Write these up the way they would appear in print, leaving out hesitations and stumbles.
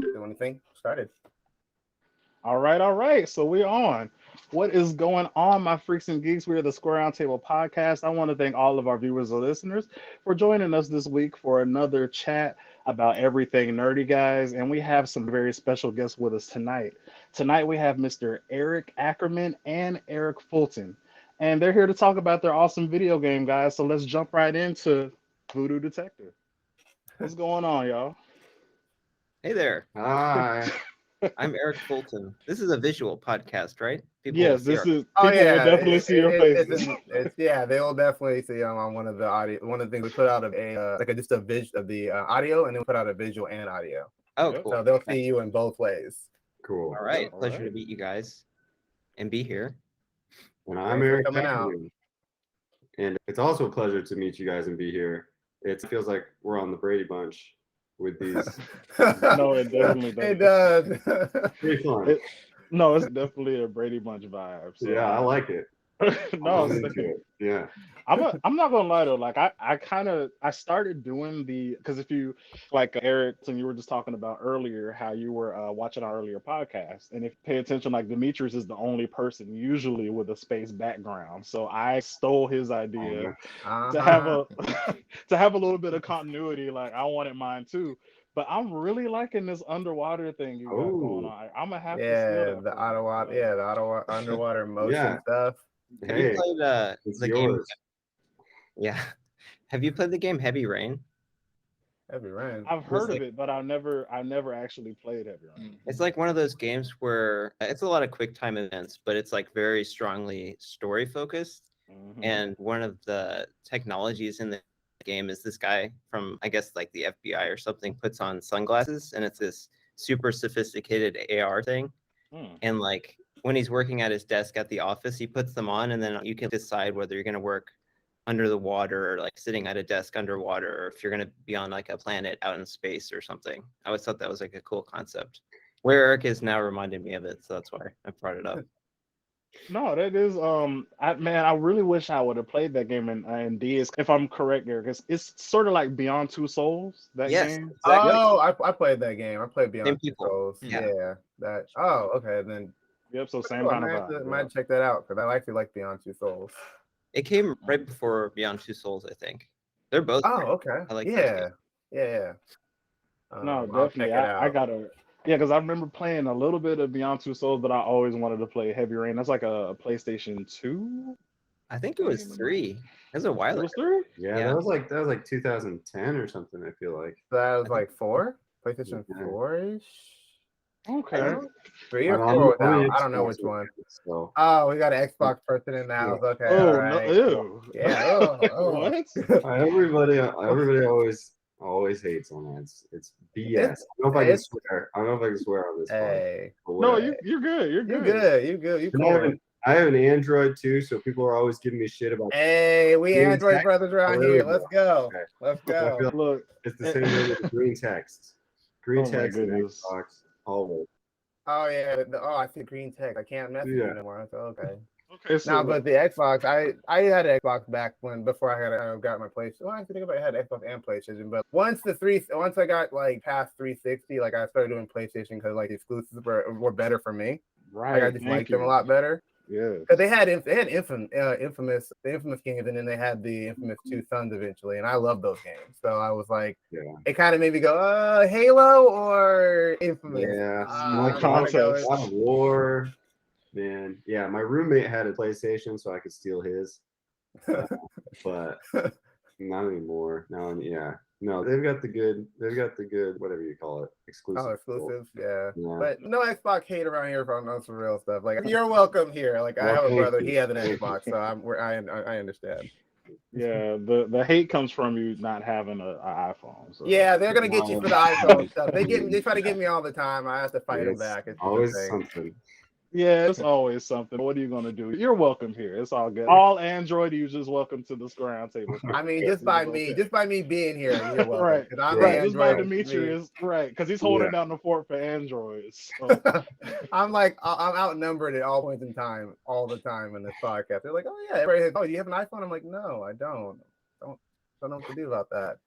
do anything. Started. All right, all right. So we're on. What is going on, my freaks and geeks? We are the Square Roundtable podcast. I want to thank all of our viewers and listeners for joining us this week for another chat about everything nerdy, guys. And we have some very special guests with us tonight. Tonight we have Mr. Eric Ackerman and Eric Fulton, and they're here to talk about their awesome video game, guys. So let's jump right into Voodoo Detective. What's going on, y'all? Hey there, Hi. I'm Eric Fulton. This is a visual podcast, right? People will Yes, see this our. is Oh people will yeah, definitely see your faces. it's yeah. They will definitely see on one of the audio. One of the things we put out of a just a vis of the audio, and then we put out a visual and audio. Oh, Yep. cool. So they'll Nice. see you in both ways. Cool. All right, All pleasure right. to meet you guys and be here. And I'm Thanks for Eric coming out. Ackerman. And it's also a pleasure to meet you guys and be here. It feels like we're on the Brady Bunch with these. No, it definitely It does. does. Pretty fun. No, it's definitely a Brady Bunch vibe. So, Yeah, I like it. no, I'm it's into it. Yeah. I'm not gonna lie though. Like I started doing the because if you like Eric and you were just talking about earlier how you were watching our earlier podcast, and if you pay attention, like Dmitri is the only person usually with a space background. So I stole his idea to have Uh-huh. a to have a little bit of continuity. Like I wanted mine too. But I'm really liking this underwater thing you got going Oh, on. I'm gonna have to steal Yeah, that the from you. Ottawa, Like, yeah, the Ottawa underwater motion yeah. stuff. Have you Hey, played it's the game? yours. Yeah. Have you played the game Heavy Rain? Heavy rain. I've It's heard of like it, but I never actually played Heavy Rain. it's like one of those games where it's a lot of quick time events, but it's like very strongly story focused. Hmm. And one of the technologies in the game is this guy from I guess like the FBI or something puts on sunglasses, and it's this super sophisticated AR thing. Hmm. And like when he's working at his desk at the office, he puts them on, and then you can decide whether you're going to work under the water or like sitting at a desk underwater, or if you're going to be on like a planet out in space or something. I always thought that was like a cool concept. Where Eric is now reminded me of it, so that's why I brought it up. No, that is I really wish I would have played that game in DS. If I'm correct, Eric, it's sort of like Beyond Two Souls. That Yes, game. exactly. Oh, I played that game. I played Same Beyond Two people. Souls. Yeah. Yeah, that. Oh, okay. Then Yep. So same cool. I kind of might vibe. check that out because I actually like Beyond Two Souls. It came right before Beyond Two Souls, I think. They're both Oh, great. okay. I like those Yeah, games. yeah. No, I'll check definitely. it I out. gotta. Yeah, because I remember playing a little bit of Beyond Two Souls, but I always wanted to play Heavy Rain. That's like a PlayStation 2 I think it was game. 3. It was a while It ago. was 3? Yeah, Yeah. that was like 2010 or something, I feel like. So that was I think like four, PlayStation Yeah. 4-ish. Okay. No, three or I'm, four I'm an without. I don't know Xbox which one. fan, so Oh, we got an Xbox person in the yeah. house. Okay, all Oh no! right, cool. Ew. Yeah. Oh, What? Everybody always hates on that. It's BS. it's I don't know if I can it's swear. I don't know if I can swear on this pod, hey, but No, whatever. you're good. You're you good. good, you good, you And cool. I have an Android too, so people are always giving me shit about Hey, we green Android text. brothers around There we here. Let's go. Okay. Let's So I feel go. like Look. it's the same way with the green text. Green Oh my text and goodness. Xbox, always. Oh yeah. I see green text. I can't message you Yeah. no more. So, okay. Okay, No, so but the Xbox, I had an Xbox back before I got my PlayStation. Well, I think about it, I had Xbox and PlayStation, but once I got like past 360, like I started doing PlayStation because like the exclusives were better for me. Like I right. just Thank liked them a you. lot better Yes. because they had infamous games, and then they had the infamous Two Sons eventually, and I love those games. So I was like, Yeah. it kind of made me go, Halo or Infamous. Yeah. More I'm gonna go. context. God of War. Man. Yeah, my roommate had a PlayStation, so I could steal his. But not anymore. Now, yeah. No, they've got the good, whatever you call it, Oh, exclusive. exclusives, yeah. Yeah. But no Xbox hate around here for on some real stuff. Like you're welcome here. Like I Well, have a thank brother, you. he has an Thank you. Xbox, so I understand. Yeah, the hate comes from you not having an iPhone. So Yeah, they're gonna get you for the iPhone stuff. They try to Yeah. get me all the time. I have to fight them It's back. It's a good always thing. something. yeah, it's always something. What are you gonna do? You're welcome here. It's all good. All Android users welcome to the Square Round Table. I mean, It's okay. just by me being here, you're welcome. Right, Because I'm right. Right. Just by Android. Demetrius, right? Because he's Yeah. holding down the fort for androids. So. I'm outnumbered at all points in time, all the time in this podcast. They're like, oh yeah, everybody says, oh, do you have an iPhone? I'm like, no, I don't. Don't know what to do about that.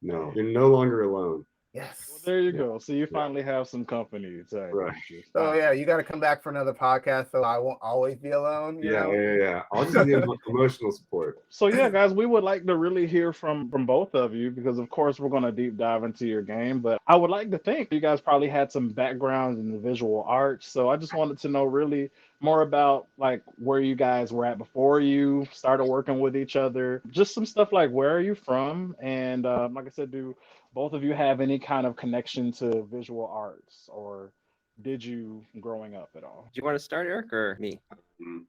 No, you're no longer alone. Yes. Well, there you Yeah. go. So you Yeah. finally have some company to Right. you. So yeah, Nice. you got to come back for another podcast, so I won't always be alone. You Yeah, know. yeah, yeah. I'll just be the emotional support. So yeah, guys, we would like to really hear from both of you because of course we're going to deep dive into your game, but I would like to think you guys probably had some background in the visual arts. So I just wanted to know really more about like where you guys were at before you started working with each other. Just some stuff like where are you from, and like I said, do both of you have any kind of connection to visual arts, or did you growing up at all? Do you want to start, Eric, or me? Mm,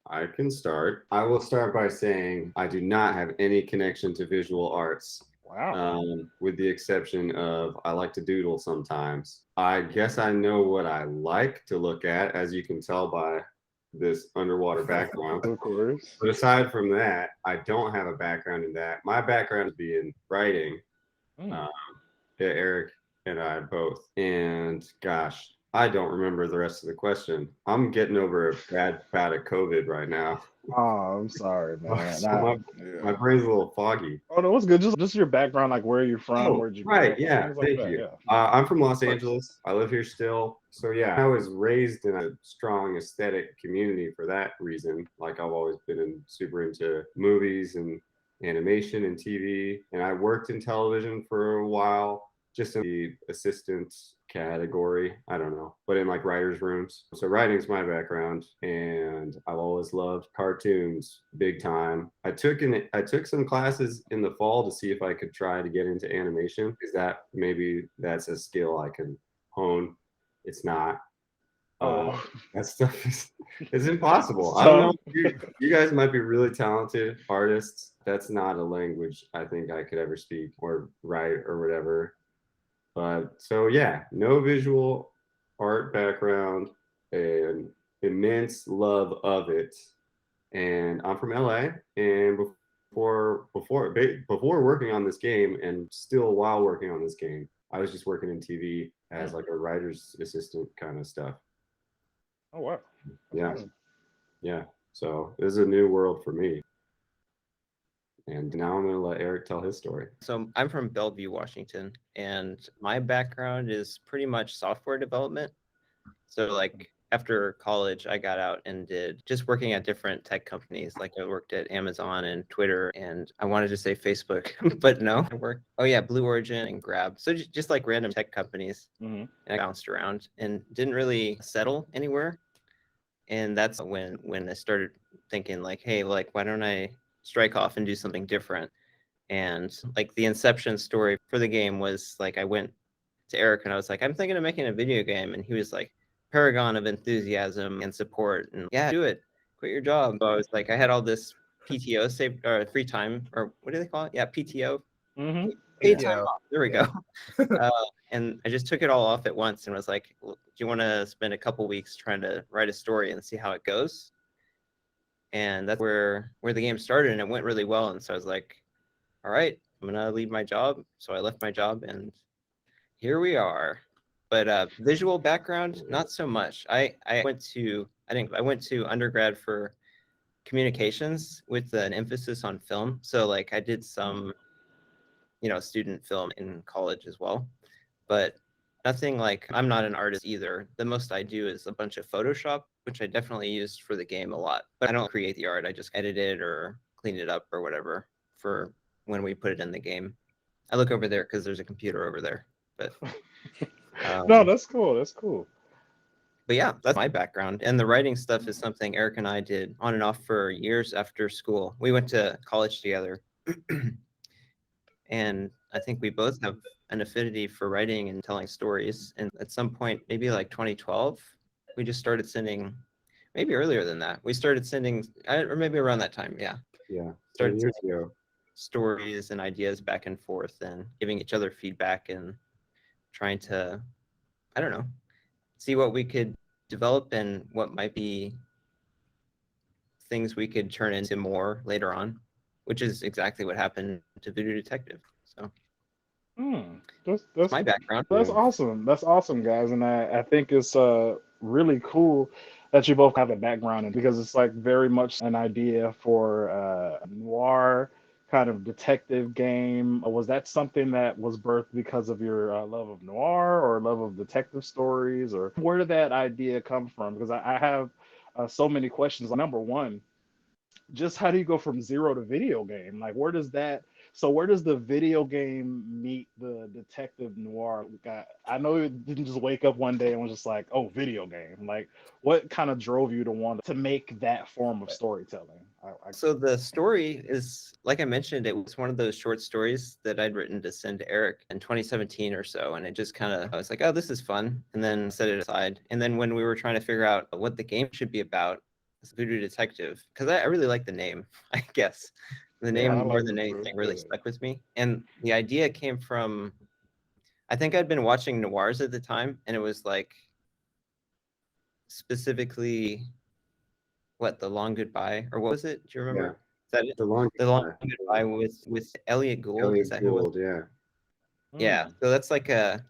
I can start. I will start by saying I do not have any connection to visual arts, Wow. with the exception of I like to doodle sometimes. I guess I know what I like to look at, as you can tell by this underwater background. Of course. But aside from that, I don't have a background in that. My background is in writing. Hmm. Um, yeah, Eric and I both. And gosh, I don't remember the rest of the question. I'm getting over a bad bout of COVID right now. Oh, I'm sorry, man. So my Yeah. brain's a little foggy. Oh no, what's good? Just your background, like where you're from, Oh, where'd you grow right. up, like Yeah. things like Thank that. you. Yeah. I'm from Los Of course. Angeles. I live here still. So, yeah, I was raised in a strong aesthetic community for that reason. Like, I've always been super into movies and animation and TV. And I worked in television for a while, just in the assistant category. I don't know, but in like writers' rooms. So writing's my background, and I've always loved cartoons big time. I took some classes in the fall to see if I could try to get into animation. Is that maybe that's a skill I can hone? It's not. Uh, Oh, that stuff is impossible. I don't know. so You guys might be really talented artists. That's not a language I think I could ever speak or write or whatever. But so yeah, no visual art background and immense love of it. And I'm from LA. And before working on this game, and still while working on this game, I was just working in TV as like a writer's assistant kind of stuff. oh wow, that's Yeah, awesome. yeah. So this is a new world for me. And now I'm gonna let Eric tell his story. So I'm from Bellevue, Washington, and my background is pretty much software development. So like after college, I got out and did just working at different tech companies. Like I worked at Amazon and Twitter, and I wanted to say Facebook, but no, I worked. Oh yeah, Blue Origin and Grab. So just like random tech companies, Hmm. and I bounced around and didn't really settle anywhere. And that's when I started thinking like, hey, like why don't I strike off and do something different? And like the inception story for the game was like I went to Eric and I was like, I'm thinking of making a video game. And he was like, paragon of enthusiasm and support. And yeah, do it. Quit your job. So I was like, I had all this PTO saved or free time, or what do they call it? Yeah, PTO. Hmm. Paid Yeah. time off. There we Yeah. go. And I just took it all off at once and was like, do you want to spend a couple weeks trying to write a story and see how it goes? And that's where the game started, and it went really well. And so I was like, all right, I'm gonna leave my job. So I left my job, and here we are. But visual background, not so much. I went to undergrad for communications with an emphasis on film. So like I did some student film in college as well, but nothing like I'm not an artist either. The most I do is a bunch of Photoshop, which I definitely used for the game a lot, but I don't create the art. I just edit it or clean it up or whatever for when we put it in the game. I look over there because there's a computer over there, but No, um, that's cool. That's cool. but yeah, that's my background. And the writing stuff is something Eric and I did on and off for years after school. We went to college together. And I think we both have an affinity for writing and telling stories. And at some point, maybe like 2012, we just started sending, maybe earlier than that. We started sending, or maybe around that time, yeah. Yeah, 10 Started years sending ago. stories and ideas back and forth and giving each other feedback and trying to, I don't know, see what we could develop and what might be things we could turn into more later on, which is exactly what happened to Voodoo Detective. So Hmm. That's it's that's my background. that's Yeah. awesome. That's awesome, guys. And I think it's really cool that you both have a background in because it's like very much an idea for noir kind of detective game? Was that something that was birthed because of your love of noir or love of detective stories, or where did that idea come from? Because I have so many questions. Number one, just how do you go from zero to video game? Like, where does that? So where does the video game meet the detective noir? I know you didn't just wake up one day and was just like, oh, video game. Like, what kind of drove you to want to make that form of storytelling? So the story is, like I mentioned, it was one of those short stories that I'd written to send to Eric in 2017 or so. And it just kind of, I was like, oh, this is fun. And then set it aside. And then when we were trying to figure out what the game should be about, it's Voodoo Detective, because I really like the name, I guess. The Yeah, I name more like than it too. anything really Yeah. stuck with me. And the idea came from, I think I'd been watching noirs at the time, and it was like specifically what, The Long Goodbye, or what was it? Do you remember? Yeah, Is that it? the long The Long goodbye. Goodbye with Elliot Gould. Is Elliot that who it was? Gould, yeah. Yeah. Hmm. So that's like a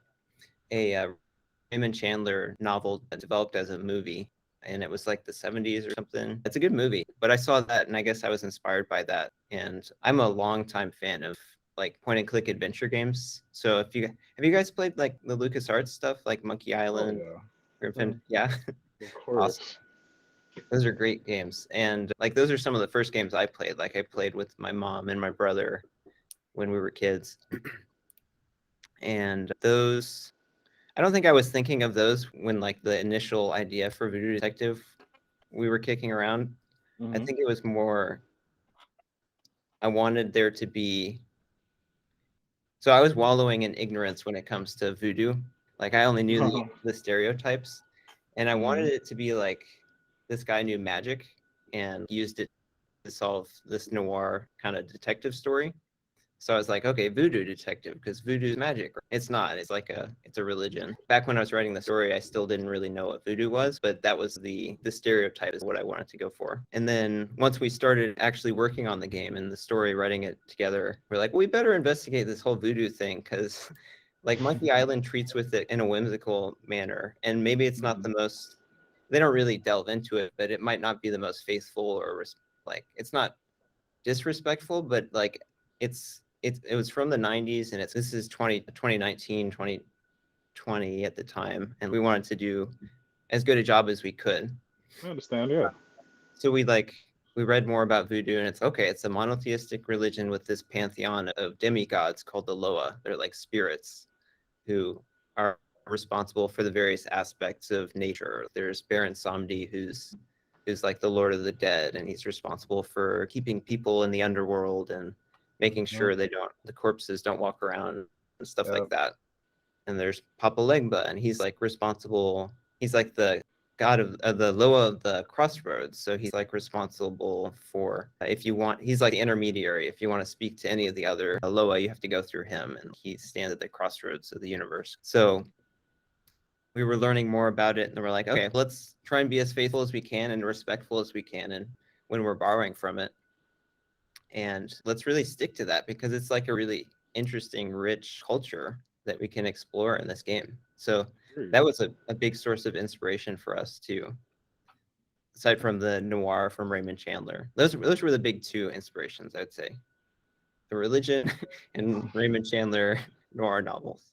Raymond Chandler novel developed as a movie, and it was like the 70s or something. It's a good movie, but I saw that, and I guess I was inspired by that. And I'm a longtime fan of like point and click adventure games. So if you have you guys played like the LucasArts stuff, like Monkey Oh Island, yeah. Grim, yeah, Of awesome. course. Those are great games. And like those are some of the first games I played. Like I played with my mom and my brother when we were kids. And those, I don't think I was thinking of those when like the initial idea for Voodoo Detective we were kicking around. I Hmm. think it was more, I wanted there to be, so I was wallowing in ignorance when it comes to voodoo. Like I only knew the stereotypes, and I wanted Hmm. it to be like this guy knew magic and used it to solve this noir kind of detective story. So I was like, okay, voodoo detective, because voodoo is magic. It's not. It's a religion. Back when I was writing the story, I still didn't really know what voodoo was, but that was the stereotype is what I wanted to go for. And then once we started actually working on the game and the story, writing it together, we're like, well, we better investigate this whole voodoo thing, because like Monkey Island treats with it in a whimsical manner, and maybe it's not the most. They don't really delve into it, but it might not be the most faithful or like it's not disrespectful, but like it was from the 90s, and this is 2019, 2020 at the time, and we wanted to do as good a job as we could. I understand. Yeah. So we read more about voodoo, and it's a monotheistic religion with this pantheon of demigods called the Loa. They're like spirits who are responsible for the various aspects of nature. There's Baron Samedi, who's like the Lord of the Dead, and he's responsible for keeping people in the underworld and making sure the corpses don't walk around and stuff like Yep. that. And there's Papa Legba, and he's like responsible. He's like the god of the Loa of the crossroads. So he's like responsible for if you want. He's like the intermediary. If you want to speak to any of the other Loa, you have to go through him, and he stands at the crossroads of the universe. So we were learning more about it, and we're like, okay, let's try and be as faithful as we can and respectful as we can, and when we're borrowing from it, and let's really stick to that, because it's like a really interesting, rich culture that we can explore in this game. So that was a big source of inspiration for us too, aside from the noir from Raymond Chandler. Those were the big two inspirations, I'd say: the religion and Raymond Chandler noir novels.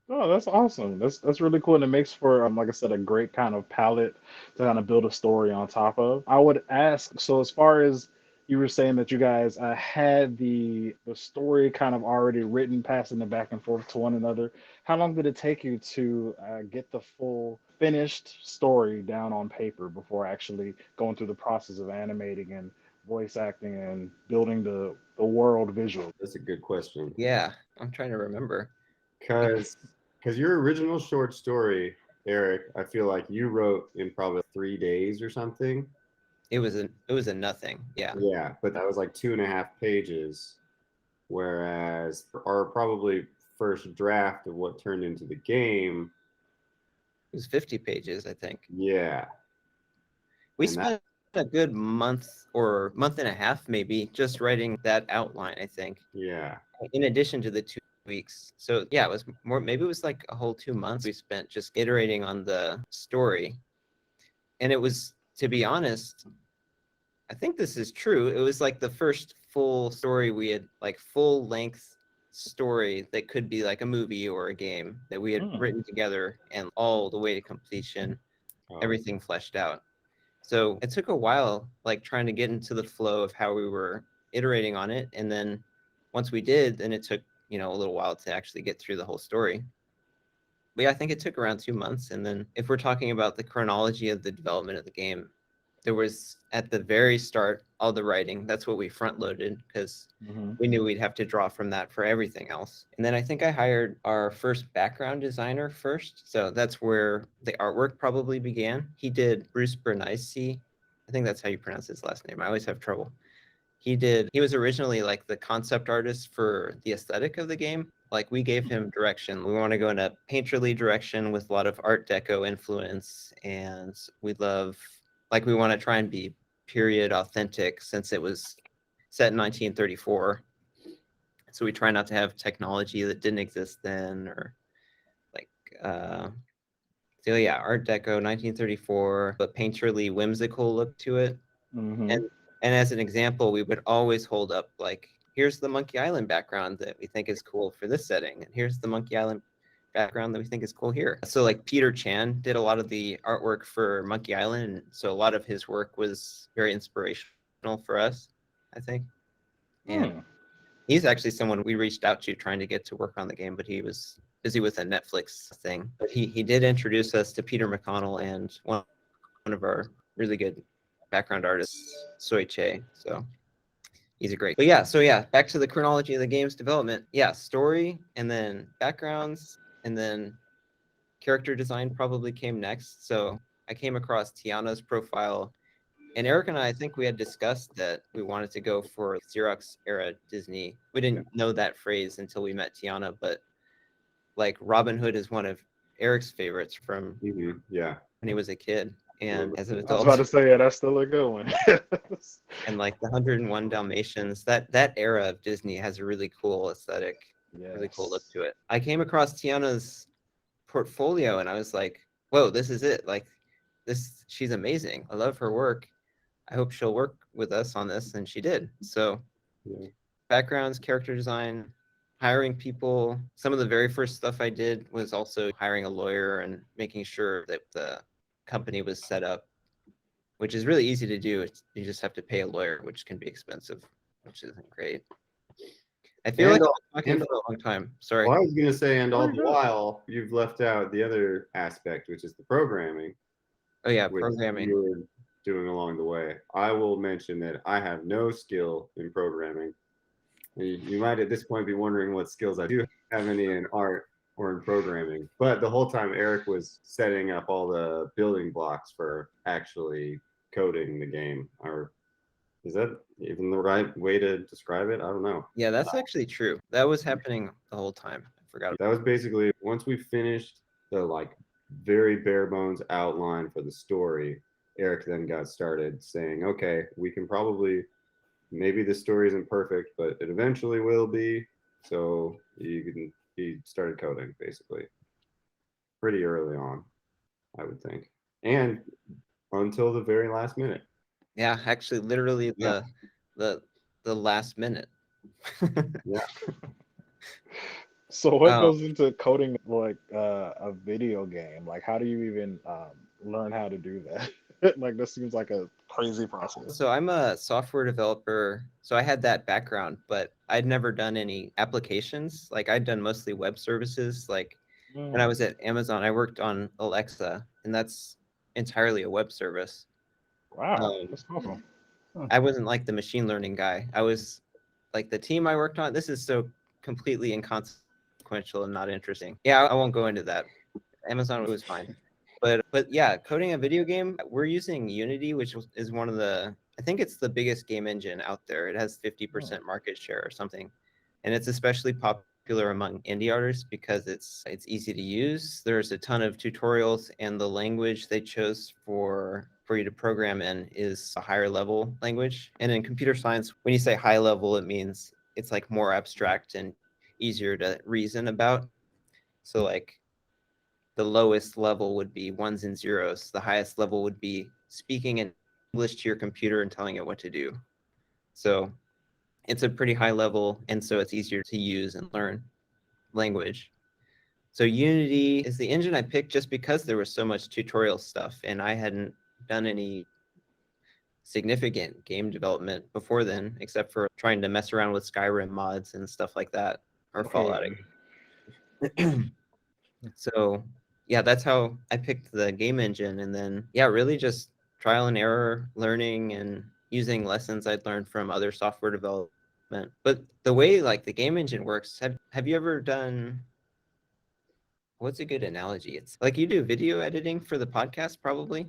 Oh, that's awesome. That's really cool, and it makes for, like I said, a great kind of palette to kind of build a story on top of. I would ask, so as far as you were saying that you guys had the story kind of already written, passing it back and forth to one another, how long did it take you to get the full finished story down on paper before actually going through the process of animating and voice acting and building the world visual? That's a good question. Yeah, I'm trying to remember. Because your original short story, Eric, I feel like you wrote in probably 3 days or something. It was a nothing. Yeah. Yeah, but that was like 2.5 pages. Whereas our probably first draft of what turned into the game, It was 50 pages, I think. yeah. We And that, spent a good month or month and a half, maybe, just writing that outline, I think, yeah. in addition to the 2 weeks. So, yeah, it was more, maybe it was like a whole 2 months we spent just iterating on the story. And it was, to be honest, I think this is true. It was like the first full story. We had like full length story that could be like a movie or a game that we had written together, and all the way to completion, everything fleshed out. So it took a while, like trying to get into the flow of how we were iterating on it. And then once we did, then it took, a little while to actually get through the whole story. But yeah, I think it took around 2 months. And then if we're talking about the chronology of the development of the game, there was at the very start, all the writing. That's what we front loaded because we knew we'd have to draw from that for everything else. And then I think I hired our first background designer first. So that's where the artwork probably began. He did Bruce Bernice. I think that's how you pronounce his last name. I always have trouble. He was originally like the concept artist for the aesthetic of the game. Like we gave him direction. We want to go in a painterly direction with a lot of Art Deco influence. And we want to try and be period authentic since it was set in 1934. So we try not to have technology that didn't exist then, or like, so yeah, Art Deco, 1934, but painterly, whimsical look to it. And as an example, we would always hold up like, here's the Monkey Island background that we think is cool for this setting, and here's the Monkey Island background that we think is cool here. So like Peter Chan did a lot of the artwork for Monkey Island, and so a lot of his work was very inspirational for us, I think. And he's actually someone we reached out to trying to get to work on the game, but he was busy with a Netflix thing. But he did introduce us to Peter McConnell and one of our really good background artists, Soy Che. So he's a great. But yeah, so yeah, back to the chronology of the game's development. Yeah, story, and then backgrounds, and then character design probably came next. So I came across Tiana's profile, and Eric and I think we had discussed that we wanted to go for Xerox era Disney. We didn't know that phrase until we met Tiana, but like Robin Hood is one of Eric's favorites from when he was a kid. And as an adult, I was about to say, yeah, that's still a good one. And like the 101 Dalmatians, that era of Disney has a really cool aesthetic, really cool look to it. I came across Tiana's portfolio and I was like, whoa, this is it. Like she's amazing. I love her work. I hope she'll work with us on this. And she did. So backgrounds, character design, hiring people. Some of the very first stuff I did was also hiring a lawyer and making sure that the company was set up, which is really easy to do. You just have to pay a lawyer, which can be expensive, which isn't great. I feel like I'm talking for a long time. Sorry. Well, I was going to say, and all the while, you've left out the other aspect, which is the programming. Oh, yeah, programming. You were doing along the way. I will mention that I have no skill in programming. You might at this point be wondering what skills I do have any in art or in programming. But the whole time Eric was setting up all the building blocks for actually coding the game. Or is that even the right way to describe it? I don't know. Yeah, that's actually true. That was happening the whole time. I forgot. That was basically once we finished the like very bare bones outline for the story, Eric then got started saying, okay, we can probably, maybe the story isn't perfect, but it eventually will be. So he started coding basically pretty early on, I would think, and until the very last minute. Yeah, actually, literally the last minute. Yeah. So what goes into coding like a video game? Like, how do you even learn how to do that? Like, this seems like a crazy process. So I'm a software developer. So I had that background, but I'd never done any applications. Like I'd done mostly web services. Like when I was at Amazon, I worked on Alexa, and that's entirely a web service. Wow, that's awesome. I wasn't like the machine learning guy. I was like the team I worked on. This is so completely inconsequential and not interesting. Yeah, I won't go into that. Amazon was fine. But yeah, coding a video game, we're using Unity, which is one of the, I think it's the biggest game engine out there. It has 50% market share or something. And it's especially popular among indie artists because it's easy to use. There's a ton of tutorials, and the language they chose for you to program in is a higher level language. And in computer science, when you say high level, it means it's like more abstract and easier to reason about. So like the lowest level would be ones and zeros. The highest level would be speaking in English to your computer and telling it what to do. So it's a pretty high level, and so it's easier to use and learn language. So Unity is the engine I picked just because there was so much tutorial stuff, and I hadn't done any significant game development before then, except for trying to mess around with Skyrim mods and stuff like that, or Fallout. So yeah, that's how I picked the game engine, and then yeah, really just trial and error learning and using lessons I'd learned from other software development. But the way like the game engine works, have you ever done, what's a good analogy? It's like you do video editing for the podcast, probably.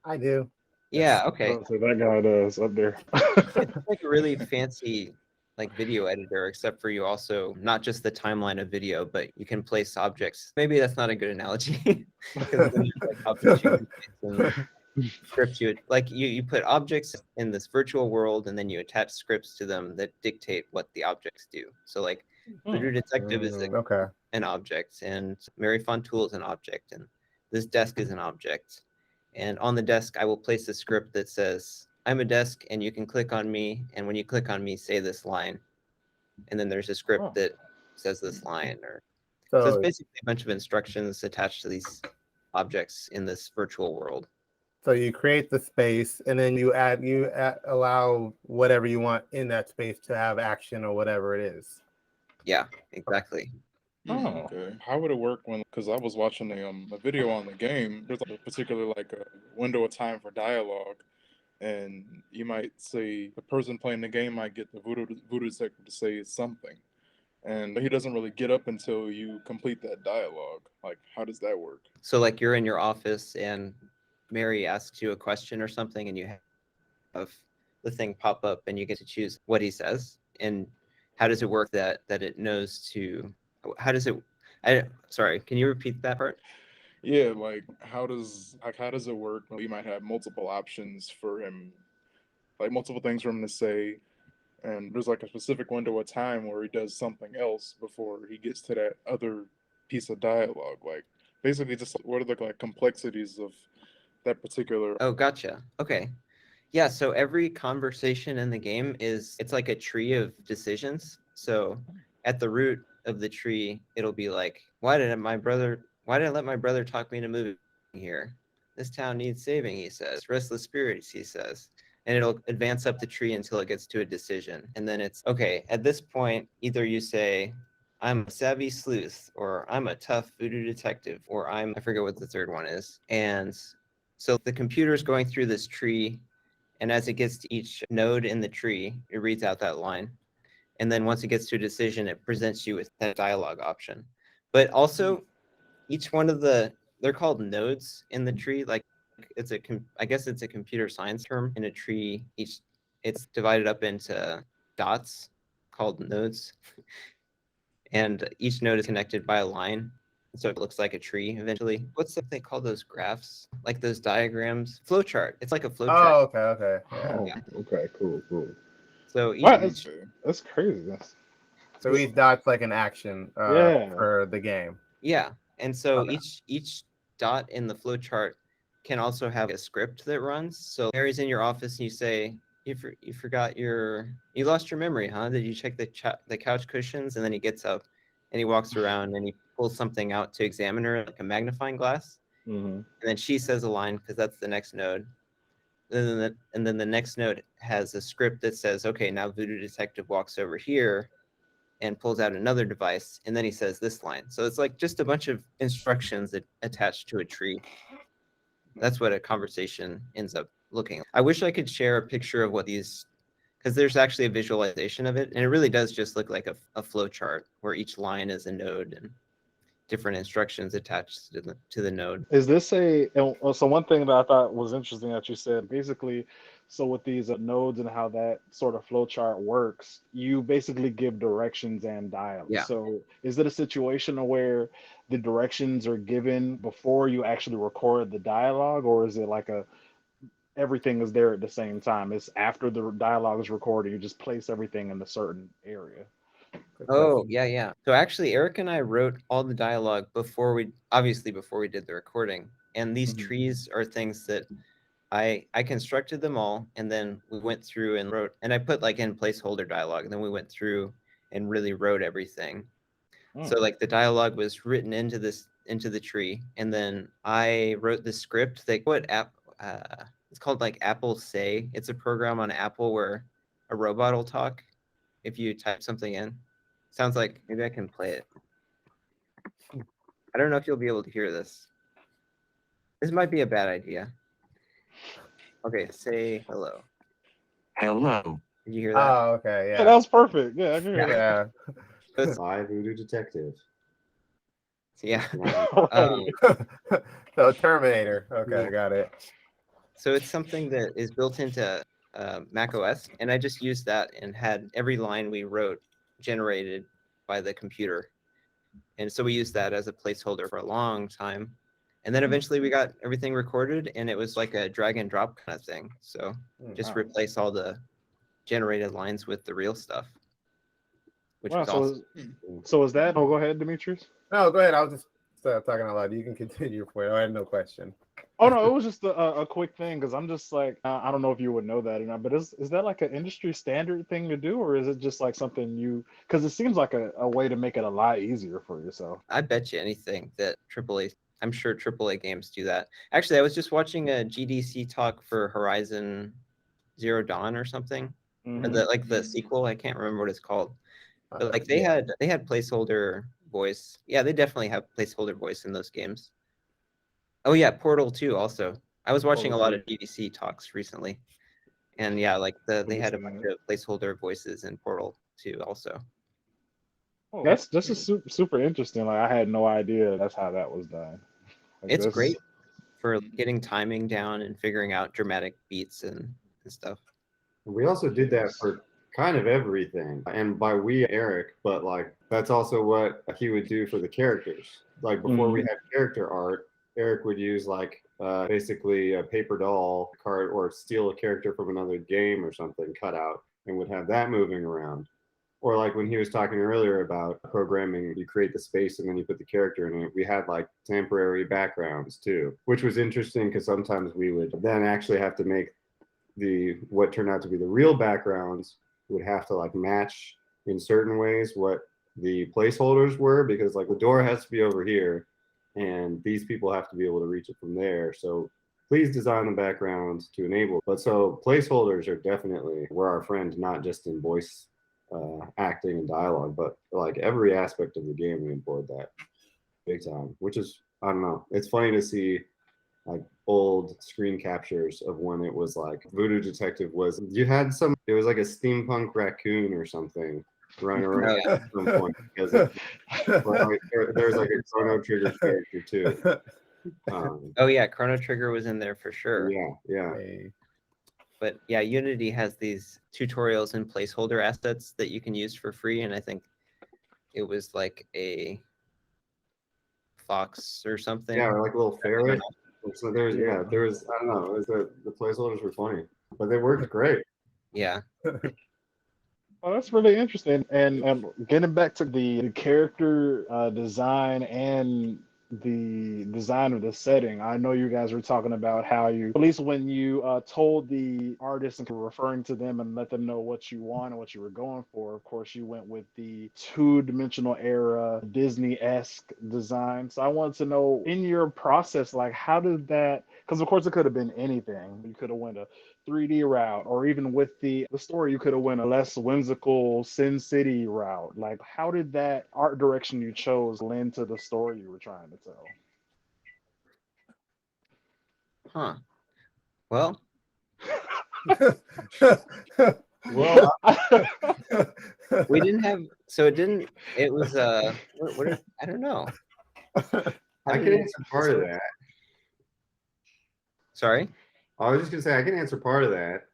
I do. Yeah, okay. So that guy does up there. It's like a really fancy like video editor, except for you also not just the timeline of video, but you can place objects. Maybe that's not a good analogy because then there's like objects you can place and scripts you like you put objects in this virtual world and then you attach scripts to them that dictate what the objects do. So like Voodoo Detective is Okay. an object, and Mary Fontoul is an object, and this desk is an object. And on the desk, I will place a script that says, I'm a desk and you can click on me. And when you click on me, say this line. And then there's a script that says this line. So it's basically a bunch of instructions attached to these objects in this virtual world. So you create the space and then you allow whatever you want in that space to have action or whatever it is. Yeah, exactly. Oh. Okay. How would it work when? Because I was watching a video on the game. There's a particular like a window of time for dialogue, and you might say the person playing the game might get the voodoo detective to say something, and he doesn't really get up until you complete that dialogue. Like, how does that work? So like you're in your office and Mary asks you a question or something, and you have the thing pop up and you get to choose what he says. And how does it work that it knows to, how does it, sorry, can you repeat that part? Yeah, like how does it work? You might have multiple options for him, like multiple things for him to say, and there's like a specific window of time where he does something else before he gets to that other piece of dialogue. Like basically, just what are the like complexities of that particular? Oh, gotcha. Okay. Yeah, so every conversation in the game it's like a tree of decisions. So at the root of the tree, it'll be like, why did I let my brother talk me into moving here? This town needs saving, he says. Restless spirits, he says. And it'll advance up the tree until it gets to a decision. And then it's, okay, at this point, either you say, I'm a savvy sleuth, or I'm a tough voodoo detective, or I forget what the third one is. And so the computer's going through this tree, and as it gets to each node in the tree, it reads out that line. And then once it gets to a decision, it presents you with that dialogue option. But also, each one of they're called nodes in the tree. Like I guess it's a computer science term in a tree. It's divided up into dots called nodes. And each node is connected by a line. So it looks like a tree eventually. What's the they call those graphs? Like those diagrams? Flowchart. It's like a flowchart. Oh, okay. Yeah. Okay, cool. So That's crazy. So each dot's like an action for the game. Yeah. And so each dot in the flowchart can also have a script that runs. So Mary's in your office and you say, you lost your memory, huh? Did you check the couch cushions? And then he gets up and he walks around and he pulls something out to examine her, like a magnifying glass. And then she says a line because that's the next node. And then the next node has a script that says, okay, now Voodoo Detective walks over here and pulls out another device, and then he says this line. So it's like just a bunch of instructions that attached to a tree. That's what a conversation ends up looking like. I wish I could share a picture of what these, because there's actually a visualization of it, and it really does just look like a flow chart where each line is a node and different instructions attached to the node. Is this so one thing that I thought was interesting that you said, basically, so with these nodes and how that sort of flow chart works, you basically give directions and dialogue. Yeah. So is it a situation where the directions are given before you actually record the dialogue, or is it like everything is there at the same time? It's after the dialogue is recorded, you just place everything in a certain area. Oh, yeah. So actually, Eric and I wrote all the dialogue before we did the recording. And these trees are things that I constructed them all, and then we went through and wrote, and I put like in placeholder dialogue, and then we went through and really wrote everything. So like the dialogue was written into the tree, and then I wrote the script. It's called like Apple Say. It's a program on Apple where a robot will talk if you type something in. Sounds like maybe I can play it. I don't know if you'll be able to hear this. This might be a bad idea. Okay, say hello. Hello. Did you hear that? Oh, okay, Yeah, that yeah. was perfect. Yeah, I can hear Yeah. So it's, Bye, Voodoo Detective. yeah. that. So Terminator. Okay, got it. So it's something that is built into Mac OS, and I just used that and had every line we wrote generated by the computer. And so we used that as a placeholder for a long time. And then eventually we got everything recorded, and it was like a drag and drop kind of thing. So just Wow. replace all the generated lines with the real stuff, which Wow, was awesome. so is that? Oh, go ahead, Demetrius. No, go ahead. I was just talking out loud. You can continue your point. I had no question. Oh no, it was just a quick thing because I'm just like I don't know if you would know that or not, but is that like an industry standard thing to do, or is it just like something you? Because it seems like a way to make it a lot easier for yourself. I bet you anything that AAA, I'm sure AAA games do that. Actually, I was just watching a GDC talk for Horizon Zero Dawn or something, or the sequel. I can't remember what it's called, but like they had placeholder voice. Yeah, they definitely have placeholder voice in those games. Oh yeah, Portal 2 also. I was watching a lot of GDC talks recently, and yeah, like they had a bunch of placeholder voices in Portal 2 also. Oh, that's super interesting. Like I had no idea that's how that was done. Like, It's great for getting timing down and figuring out dramatic beats and stuff. We also did that for kind of everything. And by we, Eric, but like that's also what he would do for the characters. Like before we had character art, Eric would use like basically a paper doll card or steal a character from another game or something cut out and would have that moving around. Or like when he was talking earlier about programming, you create the space and then you put the character in it. We had like temporary backgrounds too, which was interesting because sometimes we would then actually have to make what turned out to be the real backgrounds would have to like match in certain ways what the placeholders were, because like the door has to be over here and these people have to be able to reach it from there. So please design the backgrounds to enable. But so placeholders are definitely were our friend, not just in voice acting and dialogue, but like every aspect of the game we employed that big time, which is, I don't know, it's funny to see like old screen captures of when it was like Voodoo Detective was, you had some, it was like a steampunk raccoon or something running around at some point because there's like a Chrono Trigger character too. Oh yeah, Chrono Trigger was in there for sure. Yeah. But yeah, Unity has these tutorials and placeholder assets that you can use for free, and I think it was like a fox or something. Yeah, or like a little ferret. So there was I don't know, it was the placeholders were funny, but they worked great. Yeah. Oh, that's really interesting. And getting back to the character design and the design of the setting, I know you guys were talking about how you, at least when you told the artists and were referring to them and let them know what you want and what you were going for, of course, you went with the two-dimensional era Disney-esque design. So I wanted to know, in your process, like how did that, because of course it could have been anything. You could have went a 3D route, or even with the story, you could have went a less whimsical Sin City route. Like, how did that art direction you chose lend to the story you were trying to tell? Huh. Well. Well, we didn't have, so it didn't, it was I don't know. I can answer part of that. Sorry? I was just gonna say I can answer part of that,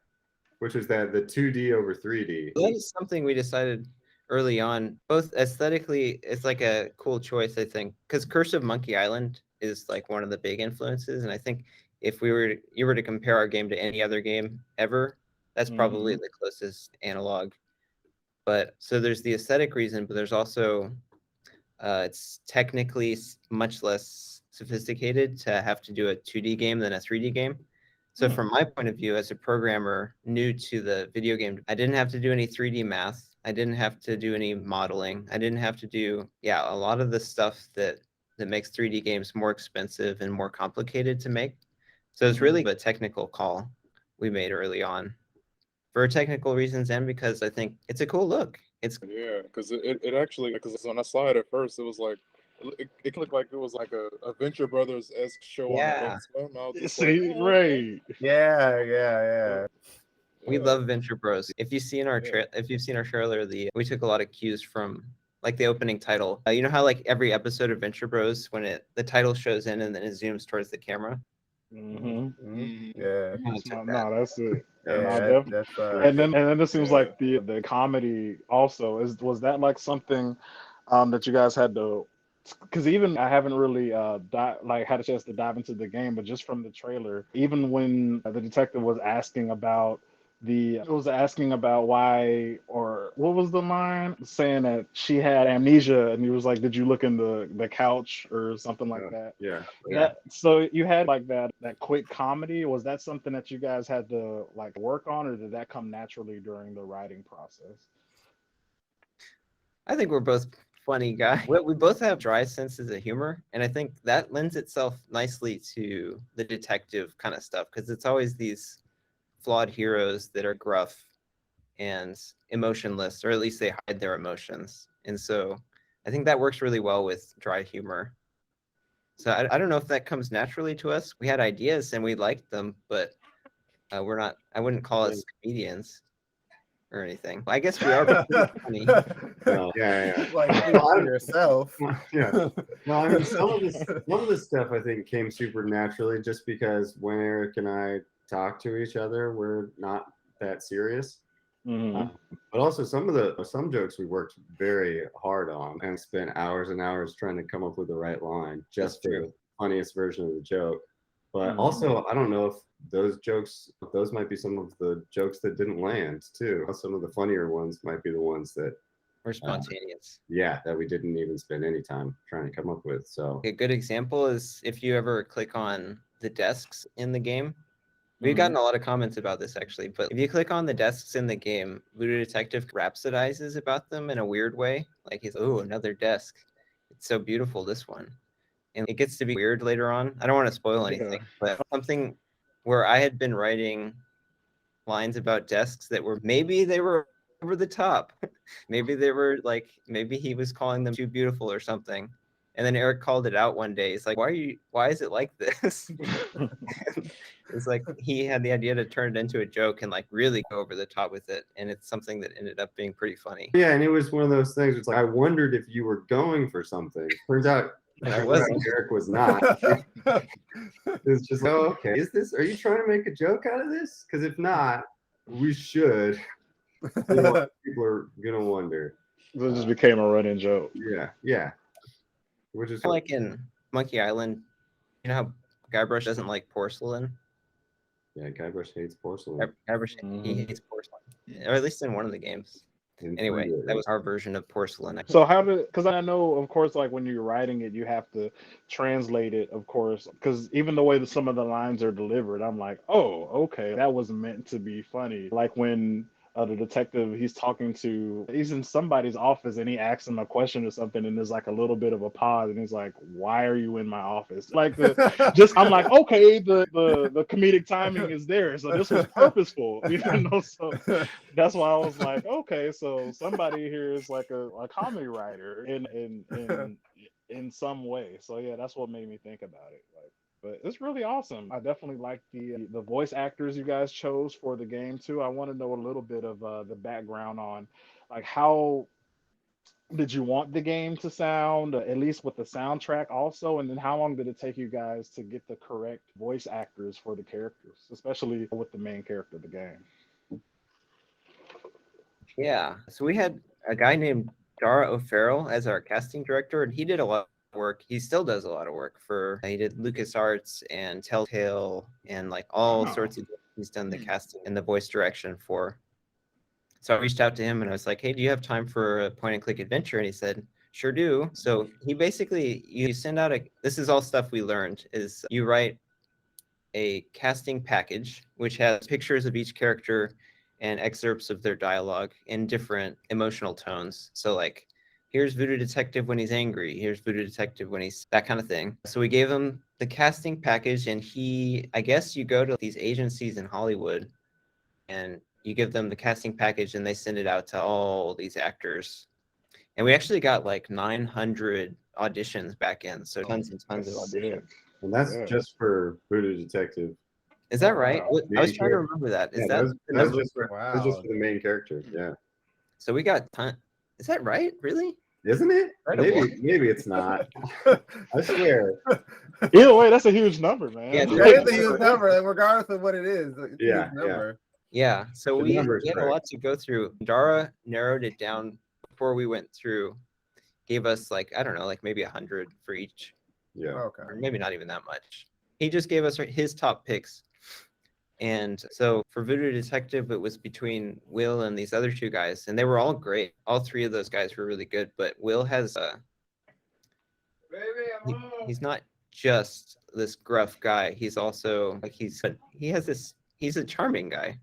which is that the 2D over 3D. That is something we decided early on. Both aesthetically, it's like a cool choice, I think, because Curse of Monkey Island is like one of the big influences, and I think if you were to compare our game to any other game ever, that's probably the closest analog. But so there's the aesthetic reason, but there's also it's technically much less sophisticated to have to do a 2D game than a 3D game. So from my point of view, as a programmer new to the video game, I didn't have to do any 3D math. I didn't have to do any modeling. I didn't have to do, a lot of the stuff that makes 3D games more expensive and more complicated to make. So it's really a technical call we made early on for technical reasons and because I think it's a cool look. It's Yeah, because it actually, because when I saw it at first, it was like, it looked like it was like a Venture Brothers esque show on Yeah. Adult Swim. I was just See, like, oh, okay. right. Yeah. We Yeah. love Venture Bros. If you've seen our Yeah. if you've seen our trailer, we took a lot of cues from like the opening title. You know how like every episode of Venture Bros, when the title shows in and then it zooms towards the camera. Yeah. Kinda took that. No, that's it. Yeah, No, that- definitely. that's And then it seems Yeah. like the comedy also was that like something that you guys had to, because even I haven't really had a chance to dive into the game, but just from the trailer, even when the detective was asking about why, or what was the line saying that she had amnesia, and he was like, did you look in the couch or something like that? Yeah. That, so you had like that quick comedy. Was that something that you guys had to like work on, or did that come naturally during the writing process? I think we're both funny guys. We both have dry senses of humor, and I think that lends itself nicely to the detective kind of stuff because it's always these flawed heroes that are gruff and emotionless, or at least they hide their emotions. And so I think that works really well with dry humor. So I don't know if that comes naturally to us. We had ideas and we liked them, but I wouldn't call us comedians or anything. I guess we are pretty funny. No, yeah. Like Well, for yourself. Yeah. No, I mean some of this stuff I think came super naturally just because when Eric and I talk to each other, we're not that serious. But also some jokes we worked very hard on and spent hours and hours trying to come up with the right line just for the funniest version of the joke. But also, I don't know if those might be some of the jokes that didn't land too. Some of the funnier ones might be the ones that We're spontaneous. that we didn't even spend any time trying to come up with. So a good example is if you ever click on the desks in the game. We've gotten a lot of comments about this actually, but if you click on the desks in the game, Voodoo Detective rhapsodizes about them in a weird way. Like he's, oh, another desk. It's so beautiful, this one. And it gets to be weird later on. I don't want to spoil anything, but something where I had been writing lines about desks that were maybe they were over the top. Maybe they were like, maybe he was calling them too beautiful or something. And then Eric called it out one day. He's like, why is it like this? It's like he had the idea to turn it into a joke and like really go over the top with it. And it's something that ended up being pretty funny. yeah, and it was one of those things. It's like I wondered if you were going for something. Turns out Eric was not. It's just like, oh, okay. Are you trying to make a joke out of this? Because if not, we should. People are gonna wonder. It just became a running joke. Yeah. Which is like in Monkey Island, you know how Guybrush doesn't like porcelain? Yeah, Guybrush hates porcelain. Guybrush, he hates porcelain, or at least in one of the games. Anyway, that was our version of porcelain. So because I know, of course, like when you're writing it, you have to translate it, of course, because even the way that some of the lines are delivered, I'm like, oh, okay, that was meant to be funny. Like when the detective, he's in somebody's office and he asks him a question or something, and there's like a little bit of a pause, and he's like, why are you in my office? Like I'm like, okay, the comedic timing is there, so this was purposeful, so that's why I was like, okay, so somebody here is like a comedy writer in some way. So yeah, that's what made me think about it. Like, but it's really awesome. I definitely like the voice actors you guys chose for the game too. I want to know a little bit of the background on like how did you want the game to sound, at least with the soundtrack also, and then how long did it take you guys to get the correct voice actors for the characters, especially with the main character of the game? Yeah, so we had a guy named Dara O'Farrell as our casting director, and he did a lot of work. He still does a lot of work he did LucasArts and Telltale and like all sorts of, he's done the casting and the voice direction for. So I reached out to him and I was like, hey, do you have time for a point and click adventure? And he said, sure do. So he basically, you send out this is all stuff we learned, is you write a casting package which has pictures of each character and excerpts of their dialogue in different emotional tones. So like, here's Voodoo Detective when he's angry. Here's Voodoo Detective when he's that kind of thing. So we gave him the casting package, and I guess you go to these agencies in Hollywood and you give them the casting package and they send it out to all these actors. And we actually got like 900 auditions back in. So tons and tons of That's auditions. sick. And that's Yeah. just for Voodoo Detective. Is that Oh, right? wow. I was trying to remember that. Is Yeah, that the that was number? just for the main character. Yeah. So we got Is that right? Really? Isn't it? Incredible. Maybe it's not. I swear. Either way, that's a huge number, man. Yeah, That is a huge number, like, regardless of what it is. It's a Yeah, huge number. Yeah. So The we number is had a correct. lot to go through. Dara narrowed it down before we went through, gave us like, I don't know, like maybe 100 for each, Yeah. Okay. or maybe not even that much. He just gave us his top picks. And so for Voodoo Detective, it was between Will and these other two guys, and they were all great. All three of those guys were really good, but Will has he's not just this gruff guy. He's also like he's a charming guy.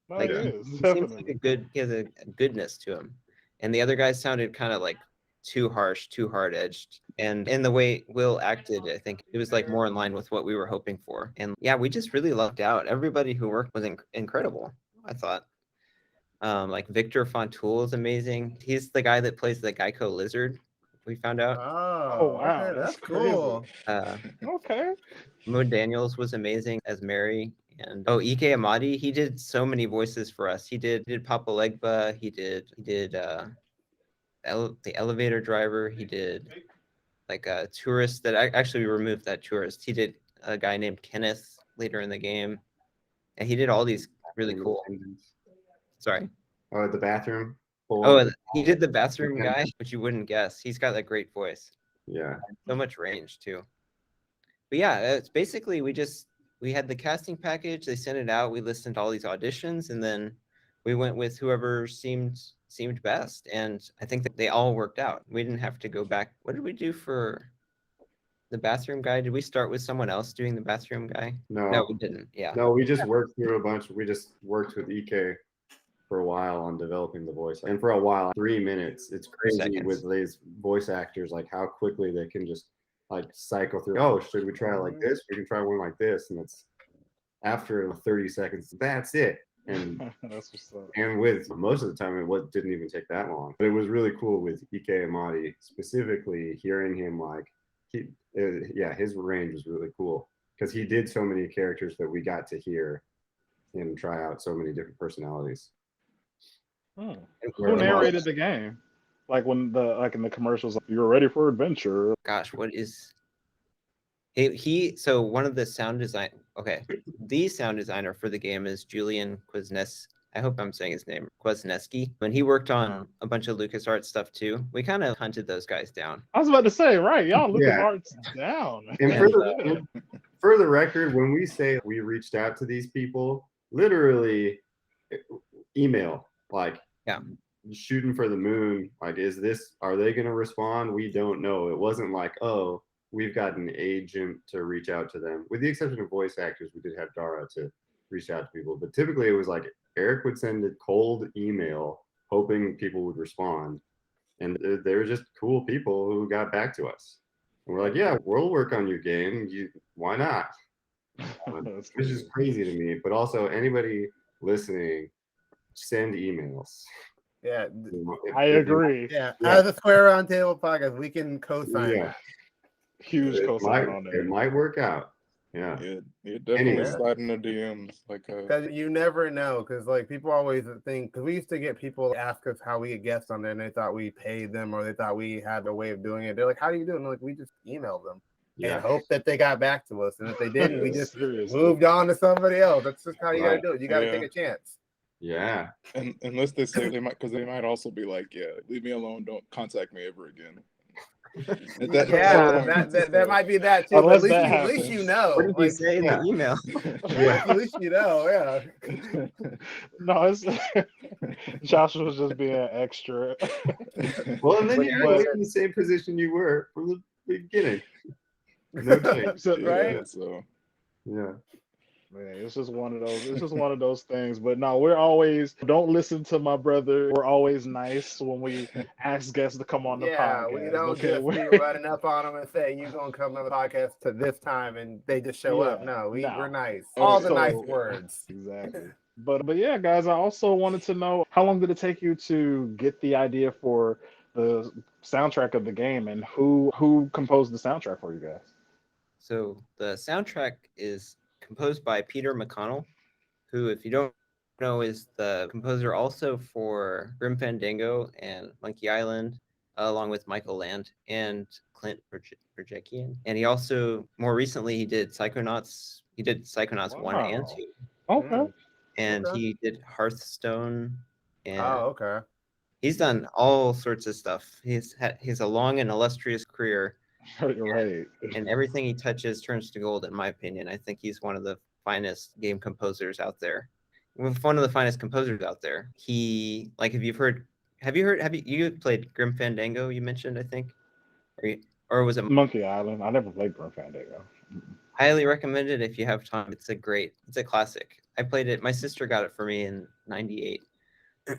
No, Like it he is, seems definitely. like he has a goodness to him. And the other guys sounded kind of like too harsh, too hard edged. And in the way Will acted, I think it was like more in line with what we were hoping for. And yeah, we just really lucked out. Everybody who worked was incredible, I thought. Like Victor Fontoul is amazing. He's the guy that plays the Geico lizard, we found out. Oh, wow, okay, that's crazy. cool. Okay. Mo Daniels was amazing as Mary. And Ike Amadi, he did so many voices for us. He did Papa Legba. He did the elevator driver. He did like a tourist that actually we removed that tourist. He did a guy named Kenneth later in the game, and he did all these really cool. Sorry. Oh, the bathroom. He did the bathroom guy, which you wouldn't guess. He's got a great voice. Yeah. So much range too. But yeah, it's basically we had the casting package. They sent it out. We listened to all these auditions, and then we went with whoever seemed best. And I think that they all worked out. We didn't have to go back. What did we do for the bathroom guy? Did we start with someone else doing the bathroom guy? No, we didn't. Yeah. No, we just worked through a bunch. We just worked with EK for a while on developing the voice. And for a while, 3 minutes, it's crazy with these voice actors, like how quickly they can just like cycle through. Oh, should we try it like this? We can try one like this. And it's after 30 seconds, that's it. And That's what's up. and with most of the time, it didn't even take that long. But it was really cool with Ike Amadi, specifically hearing him like, his range was really cool because he did so many characters that we got to hear him try out so many different personalities. Who narrated the game? Like when in the commercials, you're ready for adventure. Gosh, what is so one of the the sound designer for the game is Julian Kwasniewski. I hope I'm saying his name, Kwasniewski. When he worked on a bunch of LucasArts stuff too, we kind of hunted those guys down. I was about to say, right, y'all LucasArts down. And for the record, when we say we reached out to these people, literally email, like shooting for the moon, like are they going to respond? We don't know. It wasn't like, oh, we've got an agent to reach out to them. With the exception of voice actors, we did have Dara to reach out to people, but typically it was like Eric would send a cold email hoping people would respond, and they were just cool people who got back to us, and we're like, yeah, we'll work on your game, why not? Which is crazy to me, but also anybody listening, send emails. Yeah, I agree. Yeah, as a Square Roundtable podcast, we can co-sign that. Huge co-sign on there. It might work out. Yeah. Yeah, definitely slide in the DMs. Because you never know, because like people always think, because we used to get people ask us how we get guests on there, and they thought we paid them or they thought we had a way of doing it. They're like, "How do you do it?" And like, we just emailed them and hope that they got back to us, and if they didn't, we just moved on to somebody else. That's just how you got to do it. You got to take a chance. Yeah. And unless they say they might also be like, yeah, leave me alone. Don't contact me ever again. That might be that too. But at least you know. What did you say in the email? At least you know, No, it's Josh was just being extra. Well, and then you're in the same position you were from the beginning. No change. Right? So yeah. Man, it's just one of those. It's just one of those things. But no, we're always don't listen to my brother. We're always nice when we ask guests to come on the Yeah, we podcast. don't Okay, just be running up on them and say you gonna come on the podcast to this time and they just show up. yeah, No, we're no. nice. Oh, All the yeah. nice So words. exactly. But yeah, guys, I also wanted to know how long did it take you to get the idea for the soundtrack of the game, and who composed the soundtrack for you guys? So the soundtrack is composed by Peter McConnell, who, if you don't know, is the composer also for Grim Fandango and Monkey Island, along with Michael Land and Clint Berjekian. And he also, more recently, he did Psychonauts. He did Psychonauts 1 and Wow. 2. Okay. And Okay. he did Hearthstone. And Oh, okay. he's done all sorts of stuff. He's a long and illustrious career, You're right. and everything he touches turns to gold, in my opinion. I think he's one of the finest game composers out there. One of the finest composers out there. He, like, if you've heard, have you played Grim Fandango? You mentioned, I think, or was it? Monkey Island. I never played Grim Fandango. Highly recommended if you have time. It's a classic. I played it. My sister got it for me in '98,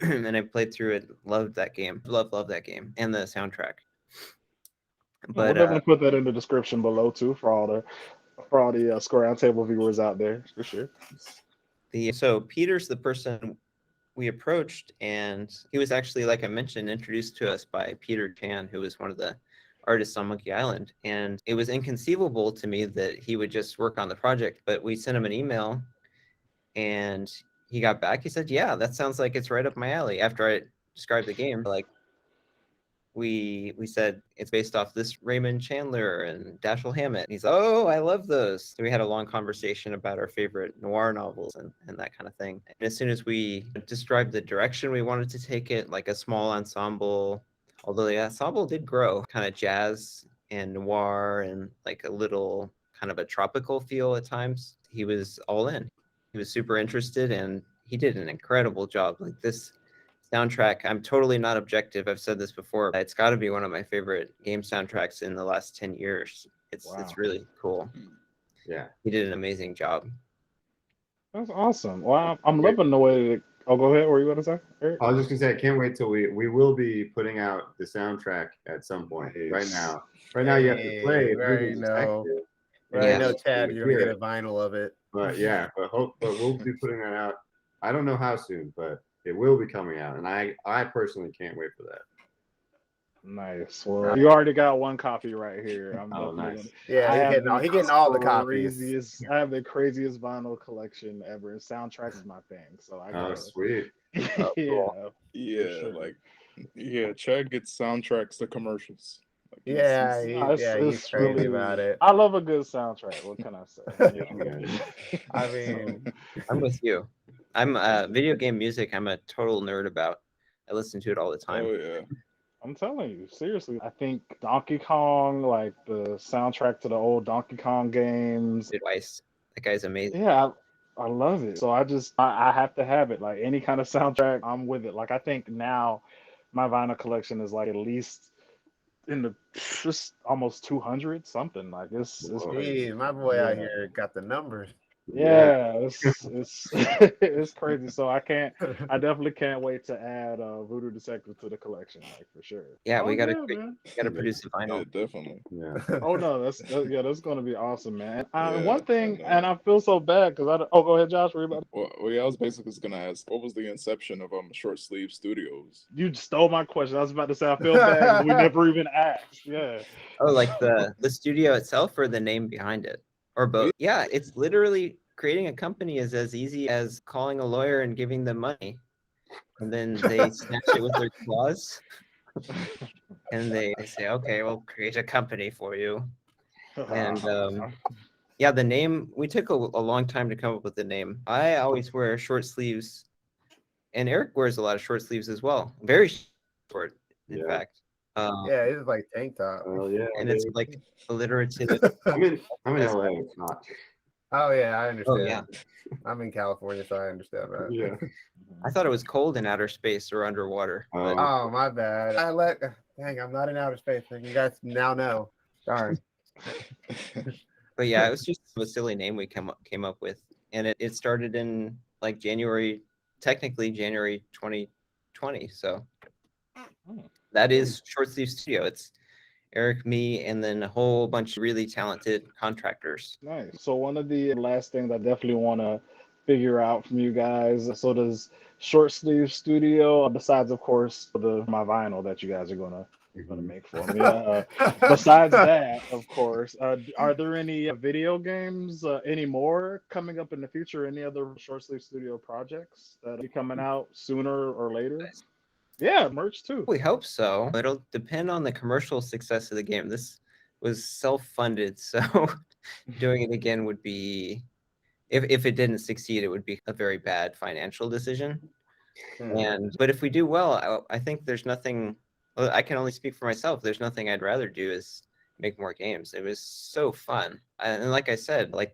and I played through it. Loved that game. Love that game and the soundtrack. We'll But definitely put that in the description below too for all the Square Roundtable viewers out there for sure. so Peter's the person we approached, and he was actually, like I mentioned, introduced to us by Peter Chan, who was one of the artists on Monkey Island. And it was inconceivable to me that he would just work on the project, but we sent him an email and he got back. He said, yeah, that sounds like it's right up my alley. After I described the game, like, we said it's based off this Raymond Chandler and Dashiell Hammett. And he's, oh, I love those. So we had a long conversation about our favorite noir novels and that kind of thing. And as soon as we described the direction we wanted to take it, like a small ensemble, although the ensemble did grow, kind of jazz and noir and like a little kind of a tropical feel at times, he was all in. He was super interested, and he did an incredible job. Like, this soundtrack, I'm totally not objective. I've said this before. It's got to be one of my favorite game soundtracks in the last 10 years. It's really cool. Yeah. He did an amazing job. That's awesome. Well, I'm loving the way that. Oh, go ahead. What were you going to say, Eric? I was just gonna say, I can't wait till we will be putting out the soundtrack at some point. Right now, you have to play Very Voodoo no. Detective. Right, Yeah. no, Chad, you're gonna get a vinyl of it. But yeah, but we'll be putting that out. I don't know how soon, but it will be coming out, and I personally can't wait for that. Nice. Well, you already got one copy right here. I'm definitely nice. Yeah, he getting all the copies. I have the craziest vinyl collection ever. And soundtracks is my thing. So I got Sweet. Yeah, Chad gets soundtracks to commercials. Like, he's crazy about it. I love a good soundtrack. What can I say? I mean, I'm with you. I'm video game music. I'm a total nerd about. I listen to it all the time. Oh yeah. I'm telling you, seriously. I think Donkey Kong, like the soundtrack to the old Donkey Kong games. Advice. That guy's amazing. Yeah, I love it. So I have to have it. Like any kind of soundtrack, I'm with it. Like I think now my vinyl collection is like at least in the just almost 200 something. Like it's crazy. My boy out here got the numbers. Yeah, it's it's crazy. So I definitely can't wait to add Voodoo Detective to the collection, like for sure. Yeah, we gotta man. produce a vinyl. Yeah, definitely. Yeah. Oh no, that's gonna be awesome, man. One thing, and I feel so bad because go ahead, Josh. Were you about Well, yeah, I was basically just gonna ask, what was the inception of Short Sleeve Studios? You stole my question. I was about to say I feel bad 'cause we never even asked. Yeah. Oh, like the studio itself or the name behind it? Or both? Yeah, it's literally creating a company is as easy as calling a lawyer and giving them money. And then they snatch it with their claws. And they say, okay, we'll create a company for you. And yeah, the name, we took a long time to come up with the name. I always wear short sleeves, and Eric wears a lot of short sleeves as well. Very short, in fact. Yeah, it's like tank top. Oh yeah, and it's like alliterative. I'm in LA. It's not. Oh yeah, I understand. Oh yeah, I'm in California, so I understand that. Yeah. I thought it was cold in outer space or underwater. But Oh my bad. Dang, I'm not in outer space. You guys now know. Darn. But yeah, it was just a silly name we came up with. and it started in like technically January 2020. So that is Short Sleeve Studio. It's Eric, me, and then a whole bunch of really talented contractors. Nice. So one of the last things I definitely want to figure out from you guys. So does Short Sleeve Studio, besides of course my vinyl that you guys are gonna make for me. Besides that, of course, are there any video games anymore coming up in the future? Any other Short Sleeve Studio projects that will be coming out sooner or later? Yeah, merch too. We hope so. It'll depend on the commercial success of the game. This was self-funded, so doing it again would be, if it didn't succeed, it would be a very bad financial decision. But if we do well, I think there's nothing. Well, I can only speak for myself. There's nothing I'd rather do is make more games. It was so fun, and like I said, like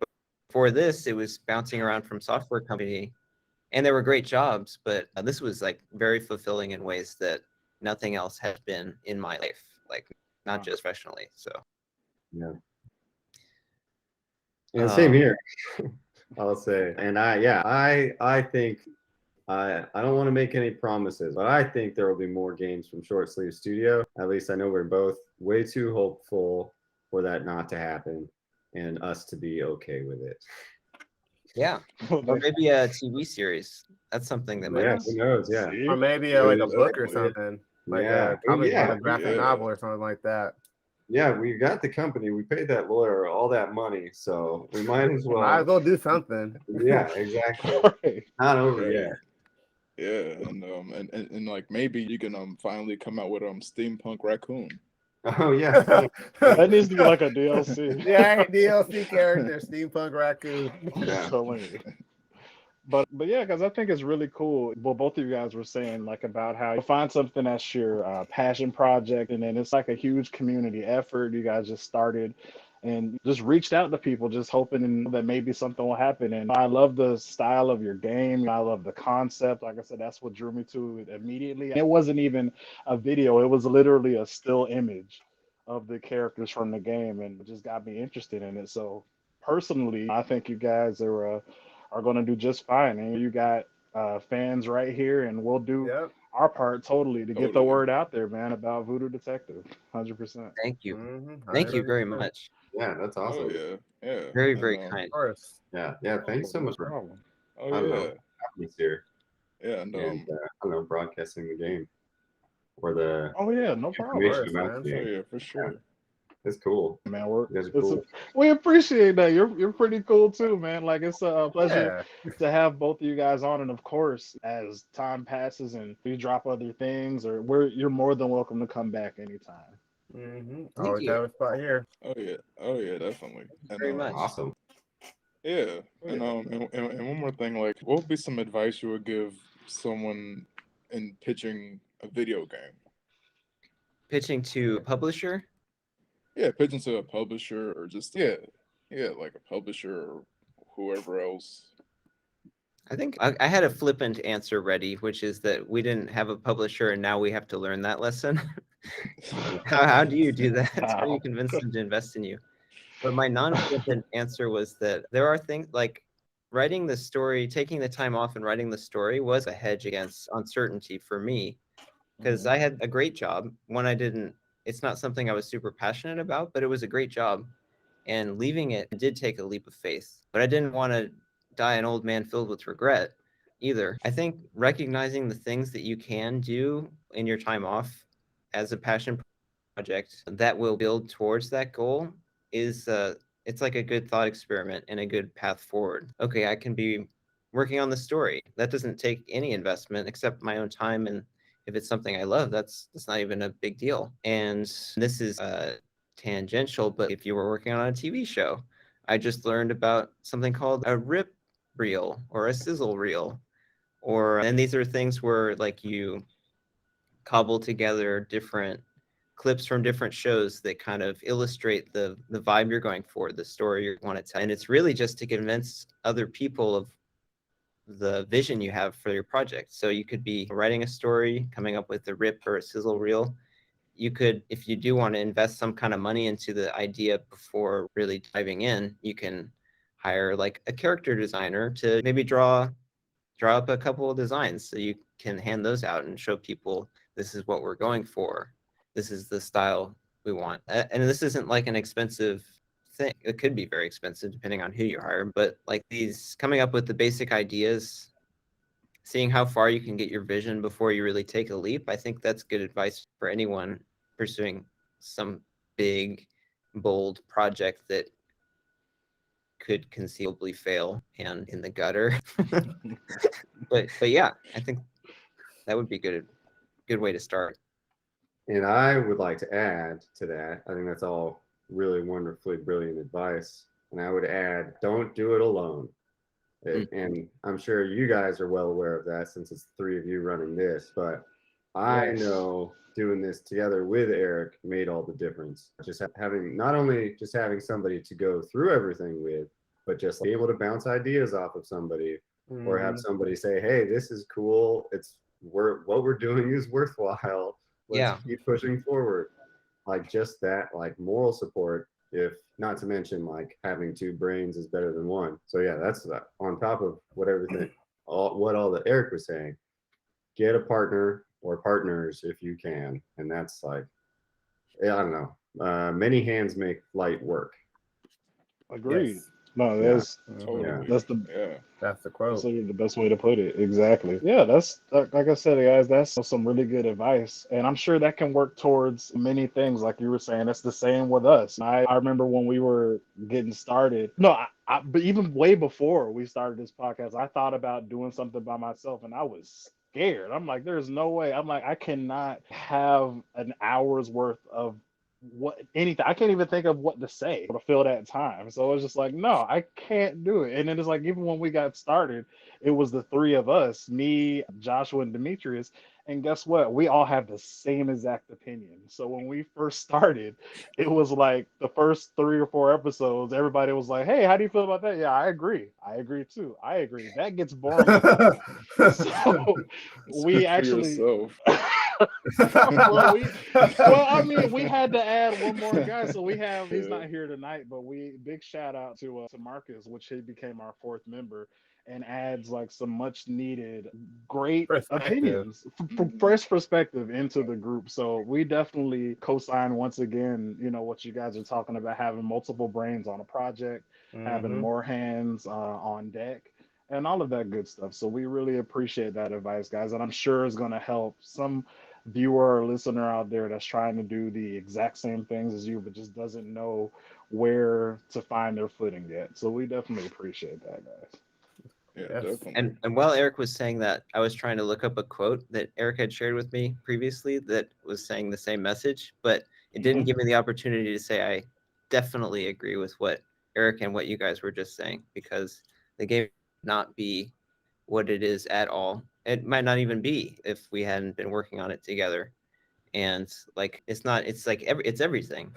before this, it was bouncing around from software company, and there were great jobs, but this was like very fulfilling in ways that nothing else has been in my life, like not just professionally. So yeah, same here. I'll say, and I think I don't want to make any promises, but I think there will be more games from Short Sleeve Studio. At least I know we're both way too hopeful for that not to happen, and us to be okay with it. Yeah, or maybe a TV series. That's something that might. Yeah, who knows? Yeah, or maybe like a book or something, like Yeah. a comic, Yeah. a graphic novel or something like that. Yeah, we got the company. We paid that lawyer all that money, so we might as well. Might as well do something. Yeah, exactly. Right. Not over Right. yet. Yeah, and like maybe you can finally come out with steampunk raccoon. Oh yeah. That needs to be like a DLC. Yeah, DLC character, steampunk raccoon. Yeah. But yeah, because I think it's really cool. Well, both of you guys were saying like about how you find something that's your passion project, and then it's like a huge community effort. You guys just started and just reached out to people, just hoping that maybe something will happen. And I love the style of your game. I love the concept. Like I said, that's what drew me to it immediately. It wasn't even a video; it was literally a still image of the characters from the game, and it just got me interested in it. So personally, I think you guys are going to do just fine. And you got fans right here, and we'll do our part totally to get the word out there, man, about Voodoo Detective. 100%. Thank you. Mm-hmm. Thank you very much. Yeah, that's awesome. Oh yeah. Very, very kind. Of course. Yeah. Thanks so much for Oh I don't know, yeah. having us here Yeah, and and I don't know, broadcasting the game or the Oh yeah, no problem. information about the oh game. yeah, for sure. It's cool. Man, You guys are cool. we appreciate that. You're pretty cool too, man. Like it's a pleasure to have both of you guys on, and of course, as time passes and you drop other things, you're more than welcome to come back anytime. Mm-hmm. Thank Always you. have a spot here. Oh yeah, definitely. And, Very much. Awesome. Yeah, and one more thing, like, what would be some advice you would give someone in pitching a video game? Pitching to a publisher? Yeah, pitching to a publisher or just like a publisher or whoever else. I think I had a flippant answer ready, which is that we didn't have a publisher and now we have to learn that lesson. How do you do that? How do you convince them to invest in you? But my non-flippant answer was that there are things like writing the story, taking the time off and writing the story was a hedge against uncertainty for me, because I had a great job. It's not something I was super passionate about, but it was a great job. And leaving it did take a leap of faith, but I didn't want to die an old man filled with regret either. I think recognizing the things that you can do in your time off as a passion project that will build towards that goal is it's like a good thought experiment and a good path forward. Okay, I can be working on the story. That doesn't take any investment except my own time, and if it's something I love, that's not even a big deal. And this is tangential, but if you were working on a TV show, I just learned about something called a rip reel or a sizzle reel, and these are things where like you cobble together different clips from different shows that kind of illustrate the vibe you're going for, the story you want to tell. And it's really just to convince other people of the vision you have for your project. So you could be writing a story, coming up with a rip or a sizzle reel. You could, if you do want to invest some kind of money into the idea before really diving in, you can hire like a character designer to maybe draw up a couple of designs so you can hand those out and show people this is what we're going for. This is the style we want. And this isn't like an expensive thing. It could be very expensive depending on who you hire, but like these coming up with the basic ideas, seeing how far you can get your vision before you really take a leap, I think that's good advice for anyone pursuing some big, bold project that could conceivably fail and in the gutter. but yeah, I think that would be a good way to start. And I would like to add to that, I think that's all really wonderfully brilliant advice. And I would add, don't do it alone. And I'm sure you guys are well aware of that since it's the three of you running this, but I know doing this together with Eric made all the difference. Just having, not only just having somebody to go through everything with, but just be able to bounce ideas off of somebody or have somebody say, hey, this is cool. What we're doing is worthwhile. Let's keep pushing forward. Like just that, like moral support, if not to mention like having two brains is better than one. So yeah, that's on top of what everything, what all that Eric was saying. Get a partner or partners if you can, and that's like, I don't know. Many hands make light work. Agreed. Yes. No, that's Totally. that's the quote. That's the best way to put it. Exactly. Yeah, that's like I said, guys, that's some really good advice. And I'm sure that can work towards many things. Like you were saying, that's the same with us. I remember when we were getting started. No, but even way before we started this podcast, I thought about doing something by myself and I was scared. I'm like, there's no way. I'm like, I cannot have an hour's worth of anything. I can't even think of what to say to fill that time. So it's just like, no, I can't do it. And then it's like, even when we got started, it was the three of us, me, Joshua, and Demetrius. And guess what? We all have the same exact opinion. So when we first started, it was like the first 3 or 4 episodes, everybody was like, hey, how do you feel about that? Yeah, I agree. I agree too. I agree. That gets boring. So we Speak for actually yourself. well, I mean, we had to add one more guy, so we have. He's not here tonight, but big shout out to Marcus, which he became our 4th member, and adds like some much needed, great opinions, fresh perspective into the group. So we definitely co-sign once again. You know what you guys are talking about, having multiple brains on a project, having more hands on deck, and all of that good stuff. So we really appreciate that advice, guys, and I'm sure it's going to help some viewer or listener out there that's trying to do the exact same things as you, but just doesn't know where to find their footing yet. So we definitely appreciate that, guys. Yeah, Yes. definitely. And while Eric was saying that, I was trying to look up a quote that Eric had shared with me previously that was saying the same message, but it didn't give me the opportunity to say I definitely agree with what Eric and what you guys were just saying, because the game would not be what it is at all. It might not even be if we hadn't been working on it together. And like it's like it's everything.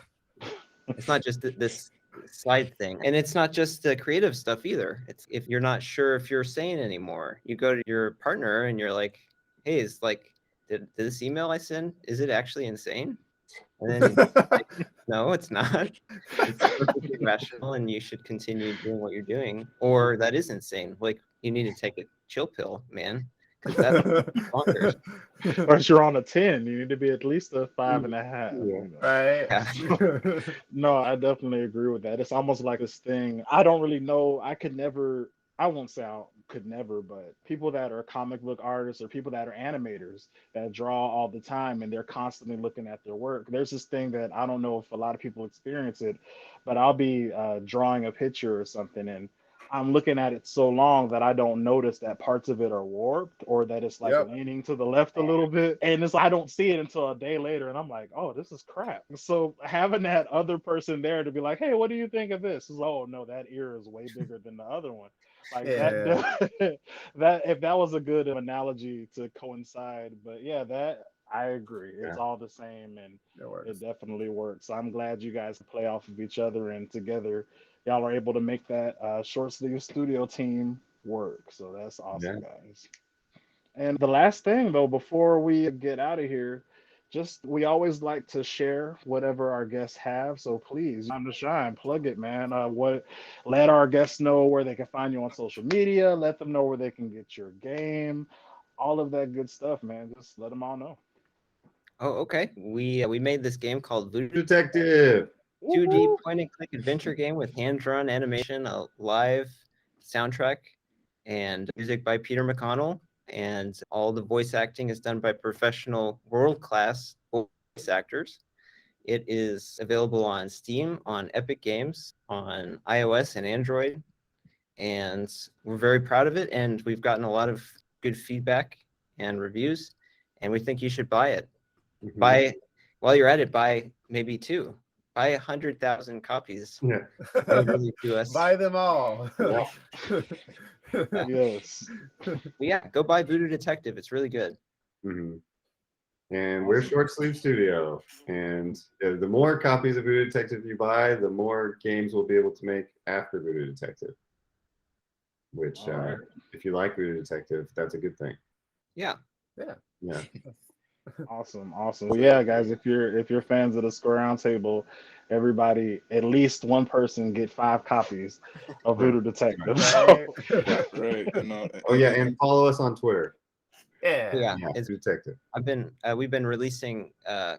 It's not just this side thing, and it's not just the creative stuff either. It's if you're not sure if you're sane anymore, you go to your partner and you're like, hey, it's like, did this email I send, is it actually insane? And then like, no, it's not. It's perfectly rational and you should continue doing what you're doing, or that is insane. Like you need to take a chill pill, man, because that's bonkers. Or if you're on a 10, you need to be at least a 5.5. You know? Right. Yeah. No, I definitely agree with that. It's almost like this thing. I don't really know. I won't say I could never, but people that are comic book artists or people that are animators that draw all the time and they're constantly looking at their work. There's this thing that I don't know if a lot of people experience it, but I'll be drawing a picture or something and I'm looking at it so long that I don't notice that parts of it are warped or that it's like leaning to the left a little bit. And I don't see it until a day later and I'm like, oh, this is crap. So having that other person there to be like, hey, what do you think of this? Is, oh no, that ear is way bigger than the other one. Like that that if that was a good analogy to coincide. But yeah, that I agree. It's all the same and it definitely works. So I'm glad you guys play off of each other and together y'all are able to make that short sleeve studio team work. So that's awesome, guys. And the last thing though, before we get out of here, just we always like to share whatever our guests have. So please, time to shine, plug it, man. Let our guests know where they can find you on social media. Let them know where they can get your game, all of that good stuff, man. Just let them all know. Oh, okay. We made this game called Voodoo Detective. 2D point-and-click adventure game with hand-drawn animation, a live soundtrack, and music by Peter McConnell. And all the voice acting is done by professional, world-class voice actors. It is available on Steam, on Epic Games, on iOS and Android. And we're very proud of it. And we've gotten a lot of good feedback and reviews. And we think you should buy it. Mhm. Buy, while you're at it, buy maybe two. Buy 100,000 copies. Yeah. That would really do us. Buy them all. Yeah. Yes. But yeah, go buy Voodoo Detective. It's really good. Mhm. And we're Short Sleeve Studio. And the more copies of Voodoo Detective you buy, the more games we'll be able to make after Voodoo Detective. Which, All right. if you like Voodoo Detective, that's a good thing. Yeah. Yeah. Yeah. Awesome. Well, yeah, guys, if you're fans of the Square Round Table, everybody, at least one person get 5 copies of Voodoo Detective. Right. Right. And, Oh yeah, and follow us on Twitter. Yeah. Yeah. Yeah, It's, Detective. we've been releasing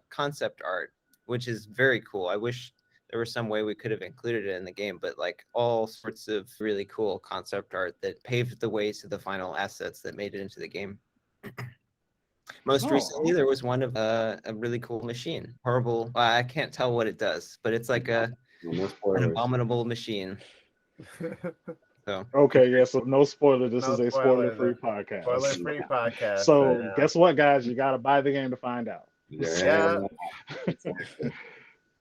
concept art, which is very cool. I wish there was some way we could have included it in the game, but like all sorts of really cool concept art that paved the way to the final assets that made it into the game. Most recently, there was one of a really cool machine. Horrible. I can't tell what it does, but it's like No an spoilers. abominable machine. So Okay, yeah, so no spoiler. This No is a spoilers. spoiler-free podcast. Spoiler-free podcast. So guess what, guys? You got to buy the game to find out. Yeah.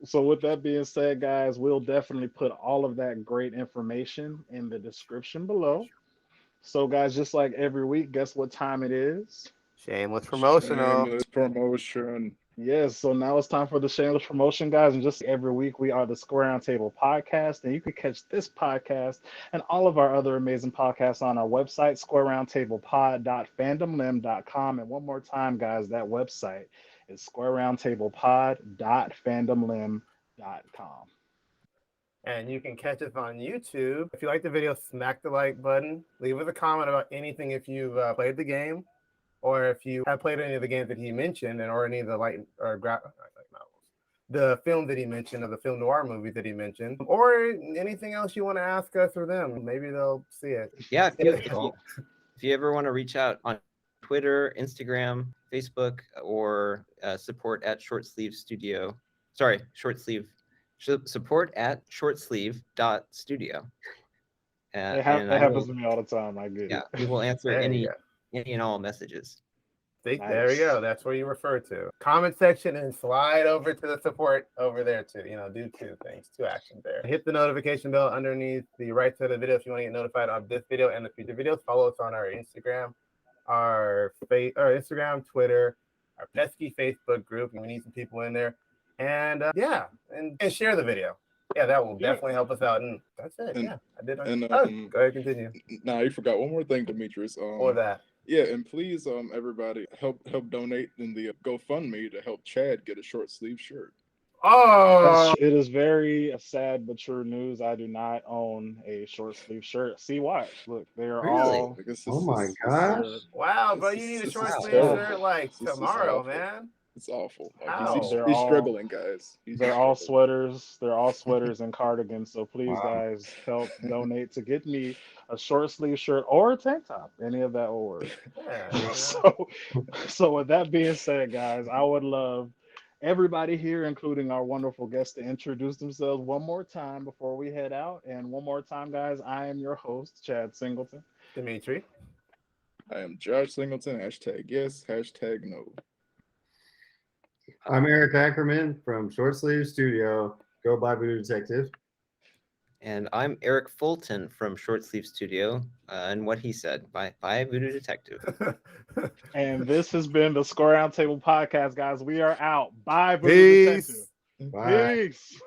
So with that being said, guys, we'll definitely put all of that great information in the description below. So guys, just like every week, guess what time it is? Shameless promotional. Shameless promotion. Yes, so now it's time for the shameless promotion, guys. And just every week, we are the Square Round Table podcast. And you can catch this podcast and all of our other amazing podcasts on our website, squareroundtablepod.fandomlim.com. And one more time, guys, that website is squareroundtablepod.fandomlim.com. And you can catch us on YouTube. If you like the video, smack the like button. Leave us a comment about anything if you've played the game, or if you have played any of the games that he mentioned, or any of the the film that he mentioned, or the film noir movies that he mentioned, or anything else you want to ask us or them. Maybe they'll see it. yeah, if you ever want to reach out on Twitter, Instagram, Facebook, or support at shortsleeve.studio. Support at shortsleeve.studio. It happens to me all the time. I get it. We will answer There any you and all messages. See, there we go. That's where you refer to. Comment section and slide over to the support over there too. Do 2 things, 2 actions there. Hit the notification bell underneath the right side of the video if you want to get notified of this video and the future videos. Follow us on our Instagram, our Instagram, Twitter, our pesky Facebook group. We need some people in there. And and share the video. Yeah, that will definitely help us out. And that's it. I did. Go ahead, continue. Nah, you forgot one more thing, Demetrius. Or that. Yeah, and please, everybody, help donate in the GoFundMe to help Chad get a short sleeve shirt. Oh, It is very sad but true news. I do not own a short sleeve shirt. See, watch. Look, they are all. Oh my gosh! Wow, bro, you need a short sleeve shirt like tomorrow, man. It's awful. He's struggling, guys. They're all sweaters. They're all sweaters and cardigans. So please, guys, help donate to get me a short sleeve shirt or a tank top. Any of that will work. Yeah. So with that being said, guys, I would love everybody here, including our wonderful guests, to introduce themselves one more time before we head out. And one more time, guys, I am your host, Chad Singleton. Dmitri. I am Josh Singleton. #yes, #no. I'm Eric Ackerman from Short Sleeve Studio. Go buy Voodoo Detective. And I'm Eric Fulton from Short Sleeve Studio. And what he said, buy Voodoo Detective. And this has been the Square Round Table podcast, guys. We are out. Bye, Voodoo Detective. Bye. Peace.